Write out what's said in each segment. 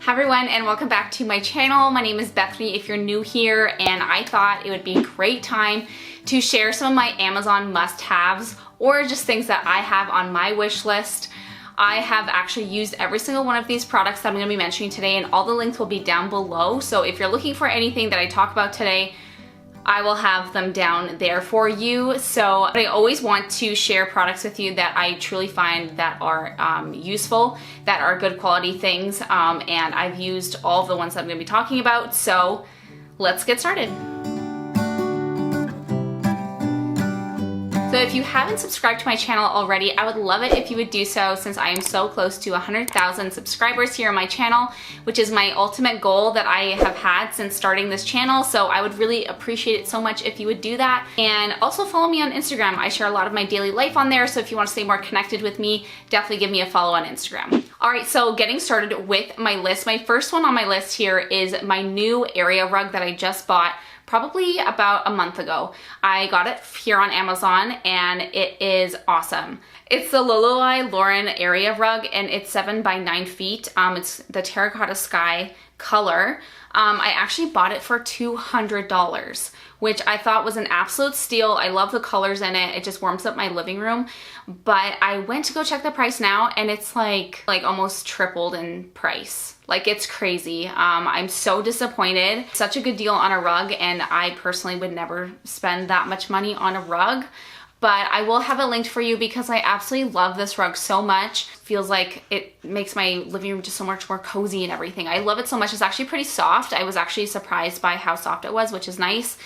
Hi everyone and welcome back to my channel. My name is Bethany if you're new here, and I thought it would be a great time to share some of my Amazon must-haves or just things that I have on my wish list. I have actually used every single one of these products that I'm going to be mentioning today, and all the links will be down below. So if you're looking for anything that I talk about today, I will have them down there for you. So I always want to share products with you that I truly find that are useful, that are good quality things, and I've used all of the ones that I'm going to be talking about. So let's get started. So if you haven't subscribed to my channel already, I would love it if you would do so, since I am so close to 100,000 subscribers here on my channel, which is my ultimate goal that I have had since starting this channel. So I would really appreciate it so much if you would do that. And also follow me on Instagram. I share a lot of my daily life on there, so if you want to stay more connected with me, definitely give me a follow on Instagram. All right, so getting started with my list. My first one on my list here is my new area rug that I just bought probably about a month ago. I got it here on Amazon and it is awesome. It's the Loloi Lauren area rug and it's 7 by 9 feet. It's the terracotta sky color. I actually bought it for $200, which I thought was an absolute steal. I love the colors in it. It just warms up my living room. But I went to go check the price now and it's like almost tripled in price. Like, it's crazy. I'm so disappointed. Such a good deal on a rug, and I personally would never spend that much money on a rug. But I will have it linked for you because I absolutely love this rug so much. Feels like it makes my living room just so much more cozy and everything. I love it so much. It's actually pretty soft. I was actually surprised by how soft it was, which is nice.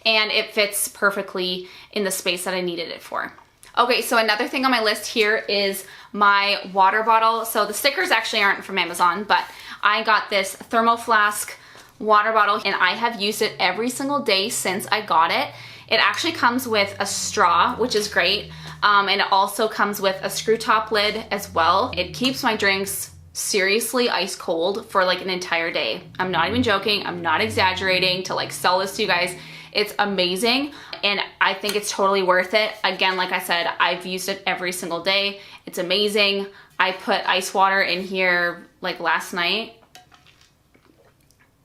And it fits perfectly in the space that I needed it for. Okay, so another thing on my list here is my water bottle. So the stickers actually aren't from Amazon, but I got this thermo flask water bottle and I have used it every single day since I got it. It actually comes with a straw, which is great. And it also comes with a screw top lid as well. It keeps my drinks seriously ice cold for like an entire day. I'm not even joking. I'm not exaggerating to like sell this to you guys. It's amazing and I think it's totally worth it. Again, like I said, I've used it every single day. It's amazing. I put ice water in here like last night.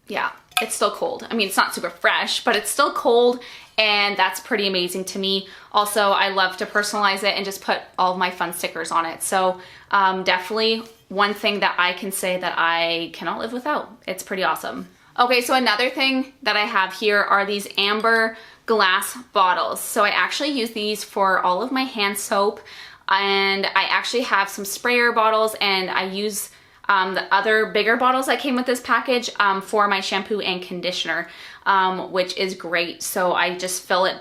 Yeah, it's still cold. I mean, it's not super fresh, but it's still cold, and that's pretty amazing to me. Also, I love to personalize it and just put all of my fun stickers on it. So definitely one thing that I can say that I cannot live without. It's pretty awesome. Okay, so another thing that I have here are these amber glass bottles. So I actually use these for all of my hand soap, and I actually have some sprayer bottles, and I use the other bigger bottles that came with this package for my shampoo and conditioner, which is great. So I just fill it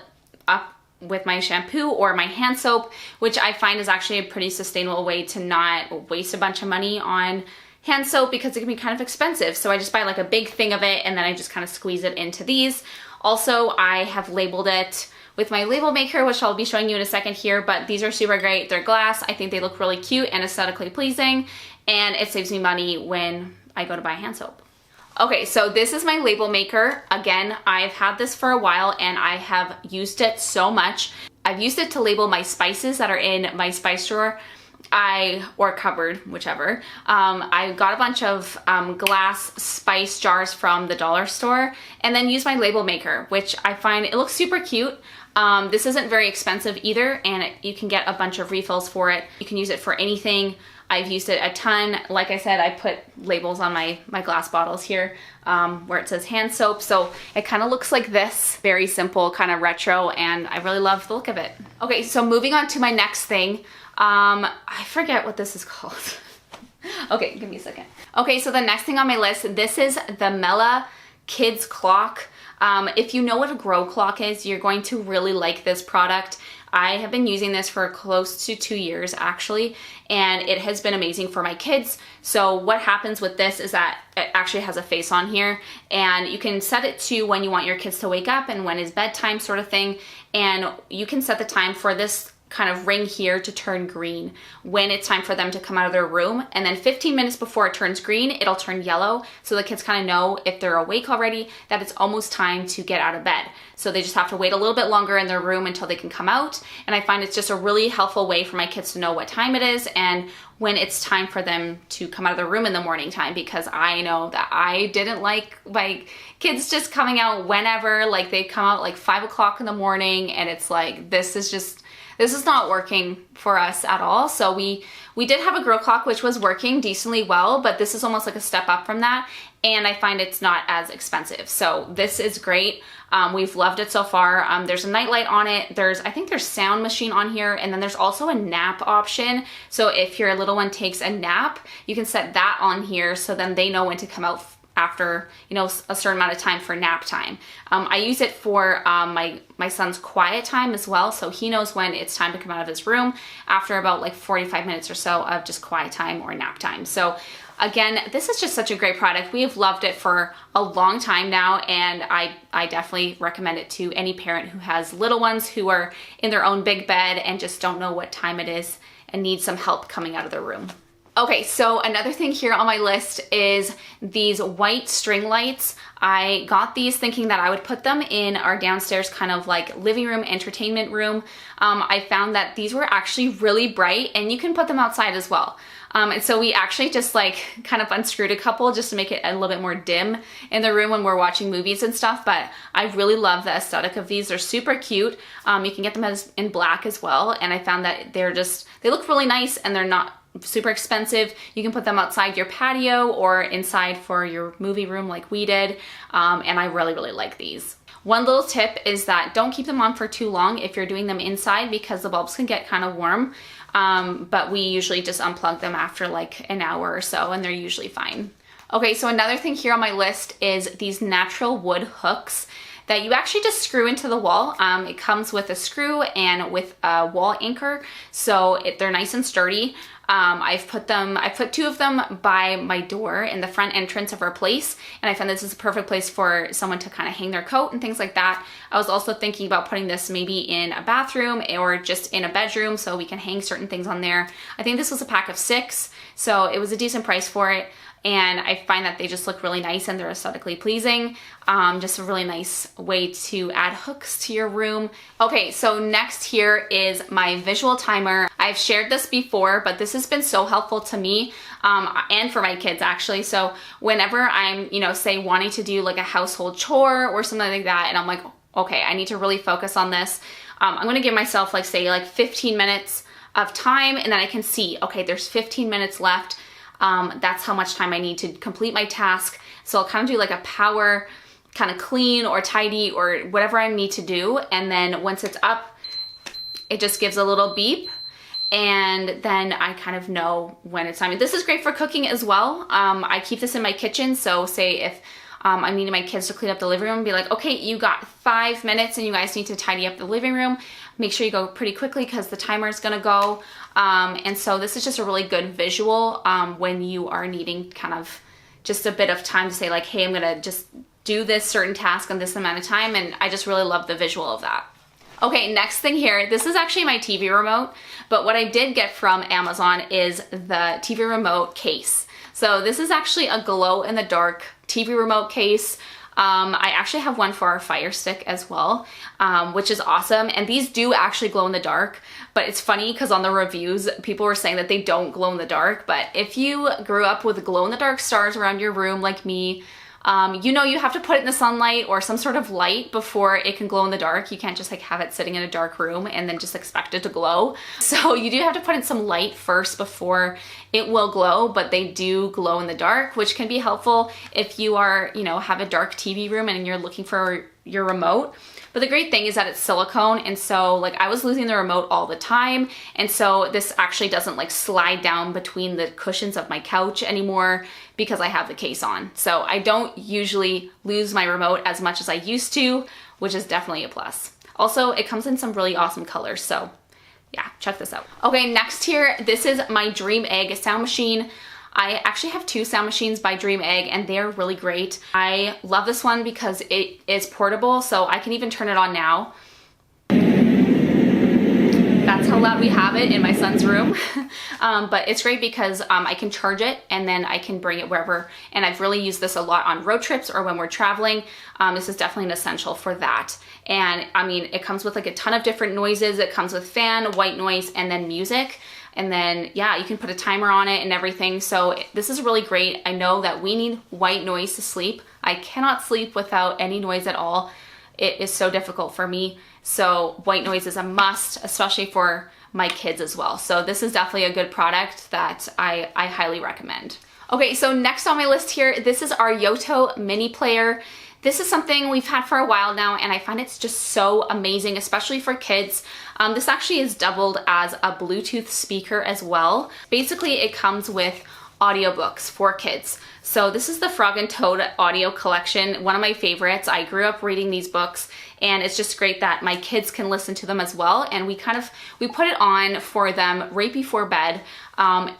up with my shampoo or my hand soap, which I find is actually a pretty sustainable way to not waste a bunch of money on hand soap because it can be kind of expensive. So I just buy like a big thing of it and then I just kind of squeeze it into these. Also, I have labeled it with my label maker, which I'll be showing you in a second here, but these are super great. They're glass. I think they look really cute and aesthetically pleasing, and it saves me money when I go to buy hand soap. Okay, so this is my label maker. Again, I've had this for a while and I have used it so much. I've used it to label my spices that are in my spice drawer. Or cupboard, whichever. I got a bunch of glass spice jars from the dollar store and then used my label maker, which I find it looks super cute. This isn't very expensive either, and you can get a bunch of refills for it. You can use it for anything. I've used it a ton. Like I said, I put labels on my glass bottles here where it says hand soap. So it kind of looks like this, very simple, kind of retro, and I really love the look of it. Okay, so moving on to my next thing. I forget what this is called. Okay, give me a second. Okay, so the next thing on my list, this is the Mela Kids Clock. If you know what a grow clock is, you're going to really like this product. I have been using this for close to 2 years actually, and it has been amazing for my kids. So what happens with this is that it actually has a face on here, and you can set it to when you want your kids to wake up and when is bedtime sort of thing, and you can set the time for this kind of ring here to turn green when it's time for them to come out of their room. And then 15 minutes before it turns green, it'll turn yellow. So the kids kind of know if they're awake already that it's almost time to get out of bed. So they just have to wait a little bit longer in their room until they can come out. And I find it's just a really helpful way for my kids to know what time it is and when it's time for them to come out of their room in the morning time, because I know that I didn't like my kids just coming out whenever. Like they come out like 5 o'clock in the morning, and it's like, this is not working for us at all. So we did have a girl clock, which was working decently well, but this is almost like a step up from that. And I find it's not as expensive. So this is great. We've loved it so far. There's a nightlight on it. I think there's sound machine on here. And then there's also a nap option. So if your little one takes a nap, you can set that on here. So then they know when to come out after, you know, a certain amount of time for nap time. I use it for my son's quiet time as well. So he knows when it's time to come out of his room after about like 45 minutes or so of just quiet time or nap time. So again, this is just such a great product. We have loved it for a long time now, and I definitely recommend it to any parent who has little ones who are in their own big bed and just don't know what time it is and need some help coming out of their room. Okay, so another thing here on my list is these white string lights. I got these thinking that I would put them in our downstairs kind of like living room, entertainment room. I found that these were actually really bright, and you can put them outside as well. And so we actually just like kind of unscrewed a couple just to make it a little bit more dim in the room when we're watching movies and stuff. But I really love the aesthetic of these. They're super cute. You can get them in black as well. And I found that they look really nice, and they're not super expensive. You can put them outside your patio or inside for your movie room like we did. And I really, really like these. One little tip is that don't keep them on for too long if you're doing them inside, because the bulbs can get kind of warm. But we usually just unplug them after like an hour or so, and they're usually fine. Okay, so another thing here on my list is these natural wood hooks that you actually just screw into the wall. It comes with a screw and with a wall anchor, so they're nice and sturdy. I've put 2 of them by my door in the front entrance of our place, and I found this is a perfect place for someone to kind of hang their coat and things like that. I was also thinking about putting this maybe in a bathroom or just in a bedroom so we can hang certain things on there. I think this was a pack of 6, so it was a decent price for it. And I find that they just look really nice and they're aesthetically pleasing. Just a really nice way to add hooks to your room. Okay, so next here is my visual timer. I've shared this before, but this has been so helpful to me and for my kids actually. So whenever I'm, say wanting to do like a household chore or something like that, and I'm like, okay, I need to really focus on this. I'm gonna give myself like 15 minutes of time, and then I can see, okay, there's 15 minutes left. That's how much time I need to complete my task. So I'll kind of do like a power kind of clean or tidy or whatever I need to do. And then once it's up, it just gives a little beep. And then I kind of know when it's time. This is great for cooking as well. I keep this in my kitchen. So say if I'm needing my kids to clean up the living room, be like, okay, you got 5 minutes and you guys need to tidy up the living room. Make sure you go pretty quickly because the timer is gonna go. And so this is just a really good visual when you are needing kind of just a bit of time to say like, hey, I'm gonna just do this certain task in this amount of time. And I just really love the visual of that. Okay, next thing here, this is actually my TV remote, but what I did get from Amazon is the TV remote case. So this is actually a glow in the dark TV remote case. I actually have one for our Fire Stick as well, which is awesome. And these do actually glow in the dark, but it's funny because on the reviews, people were saying that they don't glow in the dark. But if you grew up with glow in the dark stars around your room like me, you have to put it in the sunlight or some sort of light before it can glow in the dark. You can't just like have it sitting in a dark room and then just expect it to glow. So you do have to put in some light first before it will glow, but they do glow in the dark, which can be helpful if you are, have a dark TV room and you're looking for your remote. But the great thing is that it's silicone, and so like I was losing the remote all the time, and so this actually doesn't like slide down between the cushions of my couch anymore because I have the case on. So I don't usually lose my remote as much as I used to, which is definitely a plus. Also, it comes in some really awesome colors, so yeah, check this out. Okay, next here, this is my Dream Egg sound machine. I actually have 2 sound machines by Dream Egg, and they're really great. I love this one because it is portable, so I can even turn it on now. That's That's how loud we have it in my son's room. But it's great because I can charge it and then I can bring it wherever. And I've really used this a lot on road trips or when we're traveling. This is definitely an essential for that. And I mean, it comes with like a ton of different noises. It comes with fan, white noise, and then music. And then, yeah, you can put a timer on it and everything. So this is really great. I know that we need white noise to sleep. I cannot sleep without any noise at all. It is so difficult for me. So white noise is a must, especially for my kids as well. So this is definitely a good product that I highly recommend. Okay, so next on my list here, this is our Yoto mini player. This is something we've had for a while now, and I find it's just so amazing, especially for kids. This actually is doubled as a Bluetooth speaker as well. Basically, it comes with audiobooks for kids. So this is the Frog and Toad audio collection, one of my favorites. I grew up reading these books, and it's just great that my kids can listen to them as well. And we put it on for them right before bed,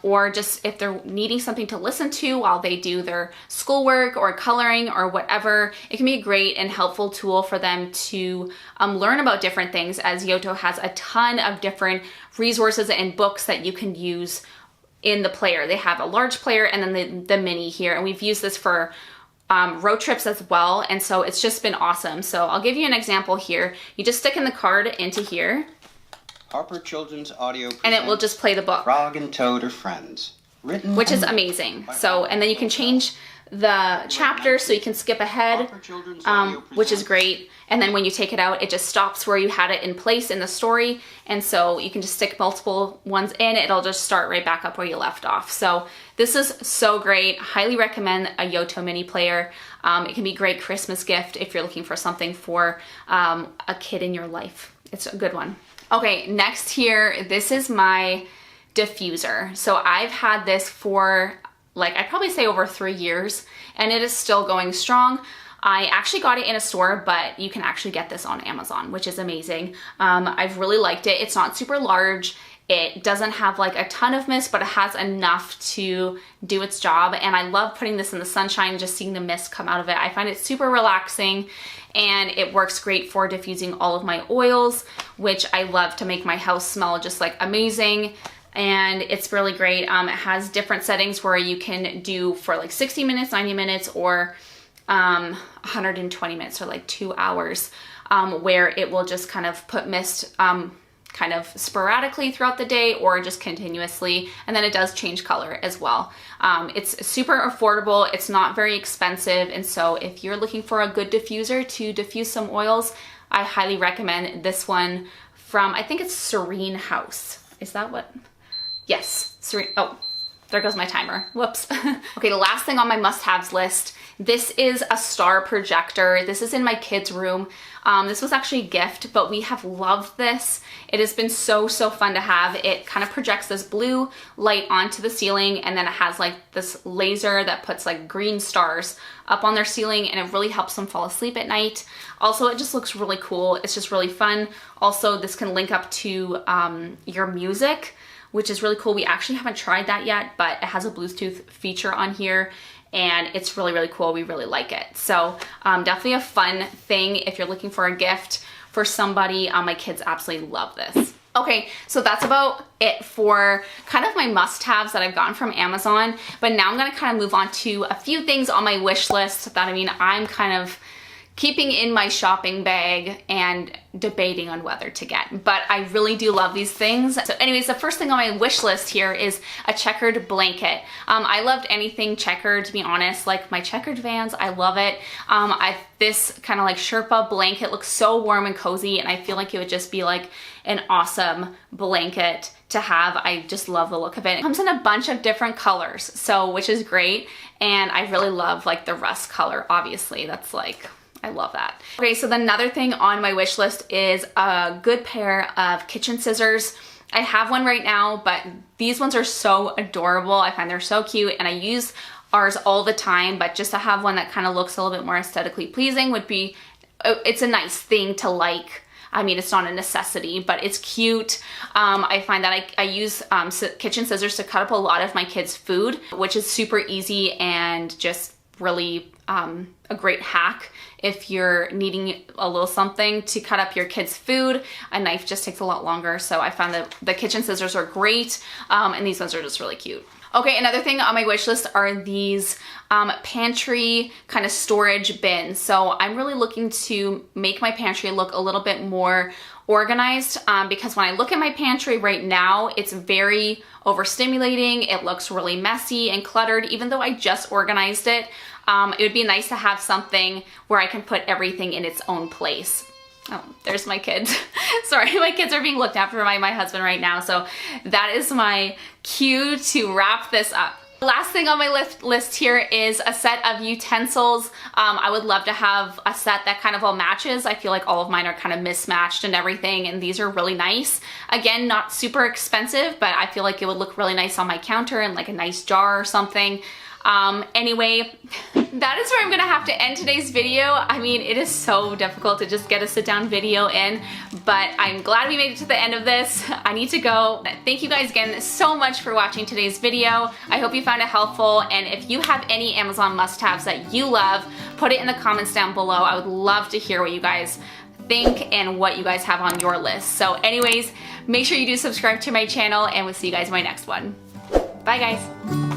or just if they're needing something to listen to while they do their schoolwork or coloring or whatever. It can be a great and helpful tool for them to learn about different things, as Yoto has a ton of different resources and books that you can use in the player. They have a large player and then the mini here, and we've used this for road trips as well, and so it's just been awesome. So I'll give you an example here. You just stick in the card into here, Harper Children's Audio, and it will just play the book. Frog and Toad are friends. Written, which is amazing. So, and then you can change the chapter so you can skip ahead, which is great. And then when you take it out, it just stops where you had it in place in the story. And so you can just stick multiple ones in, it'll just start right back up where you left off. So this is so great. Highly recommend a Yoto mini player. It can be a great Christmas gift if you're looking for something for a kid in your life. It's a good one. Okay, next here, this is my diffuser. So I've had this for like, I'd probably say over 3 years, and it is still going strong. I actually got it in a store, but you can actually get this on Amazon, which is amazing. I've really liked it. It's not super large. It doesn't have like a ton of mist, but it has enough to do its job. And I love putting this in the sunshine, just seeing the mist come out of it. I find it super relaxing, and it works great for diffusing all of my oils, which I love to make my house smell just like amazing. And it's really great. It has different settings where you can do for like 60 minutes, 90 minutes, or 120 minutes, or like 2 hours, where it will just kind of put mist kind of sporadically throughout the day or just continuously. And then it does change color as well. It's super affordable. It's not very expensive. And so if you're looking for a good diffuser to diffuse some oils, I highly recommend this one from, I think it's Serene House. Is that what? Yes, Serene. Oh, there goes my timer. Whoops. Okay, the last thing on my must-haves list. This is a star projector. This is in my kids' room. This was actually a gift, but we have loved this. It has been so fun to have. It kind of projects this blue light onto the ceiling, and then it has like this laser that puts like green stars up on their ceiling, and it really helps them fall asleep at night. Also, it just looks really cool. It's just really fun. Also, this can link up to your music, which is really cool. We actually haven't tried that yet, but it has a Bluetooth feature on here, and it's really cool. We really like it. So definitely a fun thing if you're looking for a gift for somebody. My kids absolutely love this. Okay, so that's about it for kind of my must-haves that I've gotten from Amazon, but now I'm gonna kind of move on to a few things on my wish list that, I mean, I'm kind of keeping in my shopping bag and debating on whether to get, but I really do love these things. So anyways, the first thing on my wish list here is a checkered blanket. I loved anything checkered, to be honest, like my checkered Vans, I love it. This kind of like Sherpa blanket looks so warm and cozy, and I feel like it would just be like an awesome blanket to have. I just love the look of it. It comes in a bunch of different colors, so which is great, and I really love like the rust color, obviously. That's like, I love that. Okay, so another thing on my wish list is a good pair of kitchen scissors. I have one right now, but these ones are so adorable. I find they're so cute, and I use ours all the time, but just to have one that kind of looks a little bit more aesthetically pleasing would be, it's a nice thing to like. I mean, it's not a necessity, but it's cute. I find that I use kitchen scissors to cut up a lot of my kids' food, which is super easy and just really a great hack if you're needing a little something to cut up your kids' food. A knife just takes a lot longer, so I found that the kitchen scissors are great, and these ones are just really cute. Okay, another thing on my wish list are these pantry kind of storage bins. So I'm really looking to make my pantry look a little bit more organized because when I look at my pantry right now, it's very overstimulating. It looks really messy and cluttered, even though I just organized it. It would be nice to have something where I can put everything in its own place. Oh, there's my kids. Sorry, my kids are being looked after by my husband right now, so that is my cue to wrap this up. Last thing on my list here is a set of utensils. I would love to have a set that kind of all matches. I feel like all of mine are kind of mismatched and everything, and these are really nice. Again, not super expensive, but I feel like it would look really nice on my counter in like a nice jar or something. Anyway, that is where I'm gonna have to end today's video. I mean, it is so difficult to just get a sit-down video in, but I'm glad we made it to the end of this. I need to go. Thank you guys again so much for watching today's video. I hope you found it helpful, and if you have any Amazon must-haves that you love, put it in the comments down below. I would love to hear what you guys think and what you guys have on your list. So anyways, make sure you do subscribe to my channel, and we'll see you guys in my next one. Bye guys.